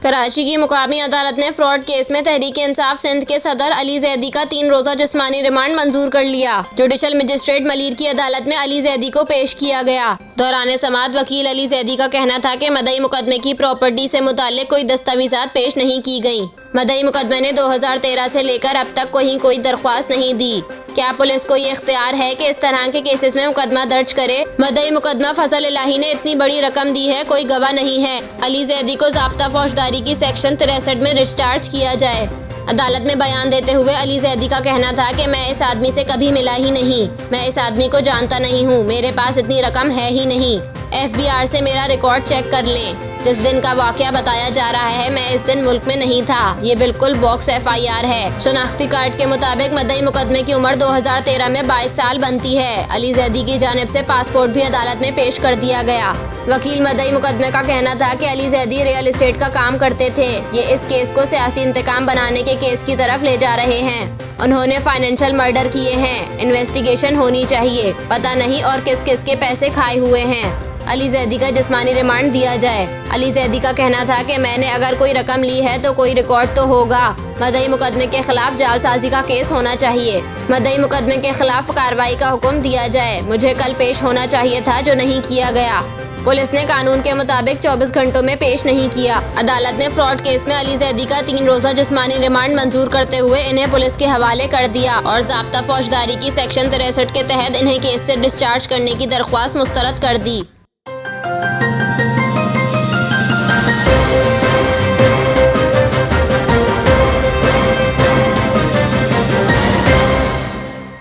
कराची की मुकामी अदालत ने फ्रॉड केस में तहरीक-ए-इंसाफ सिंध के सदर अली जैदी का 3 रोज़ा जिस्मानी रिमांड मंजूर कर लिया। जुडिशल मजिस्ट्रेट मलीर की अदालत में अली जैदी को पेश किया गया। दौरान समाअत वकील अली जैदी का कहना था कि मदई मुकदमे की प्रॉपर्टी से मुताल्लिक कोई दस्तावेजात पेश नहीं की गयी। मदई मुकदमे ने 2013 से लेकर अब तक कोई दरख्वास्त नहीं दी। क्या पुलिस को ये इख्तियार है कि इस तरह के केसेस में मुकदमा दर्ज करे? मदई मुकदमा फजल इलाही ने इतनी बड़ी रकम दी है, कोई गवाह नहीं है। अली जैदी को ज़ाब्ता फौजदारी की सेक्शन 63 में डिस्चार्ज किया जाए। अदालत में बयान देते हुए अली जैदी का कहना था कि मैं इस आदमी से कभी मिला ही नहीं, मैं इस आदमी को जानता नहीं हूँ, मेरे पास इतनी रकम है ही नहीं। FBR से मेरा रिकॉर्ड चेक कर लें। जिस दिन का वाकया बताया जा रहा है, मैं इस दिन मुल्क में नहीं था। ये बिल्कुल बॉक्स FIR है। शनाख्ती कार्ड के मुताबिक मदई मुकदमे की उम्र 2013 में 22 साल बनती है। अली जैदी की जानिब से पासपोर्ट भी अदालत में पेश कर दिया गया। वकील मदई मुकदमे का कहना था कि अली जैदी रियल एस्टेट का काम करते थे। ये इस केस को सियासी इंतकाम बनाने के केस की तरफ ले जा रहे हैं। उन्होंने फाइनेंशियल मर्डर किए हैं। इन्वेस्टिगेशन होनी चाहिए। पता नहीं और किस किस के पैसे खाए हुए हैं। अली जैदी का जिस्मानी रिमांड दिया जाए। अली जैदी का कहना था कि मैंने अगर कोई रकम ली है तो कोई रिकॉर्ड तो होगा। मदई मुकदमे के खिलाफ जालसाजी का केस होना चाहिए। मदई मुकदमे के खिलाफ कार्रवाई का हुक्म दिया जाए। मुझे कल पेश होना चाहिए था, जो नहीं किया गया। पुलिस ने कानून के मुताबिक 24 घंटों में पेश नहीं किया। अदालत ने फ्रॉड केस में अली जैदी का 3 रोज़ा जिस्मानी रिमांड मंजूर करते हुए इन्हें पुलिस के हवाले कर दिया और ज़ाब्ता फौजदारी की सेक्शन 63 के तहत इन्हें केस से डिस्चार्ज करने की दरख्वास्त मुस्तरद कर दी।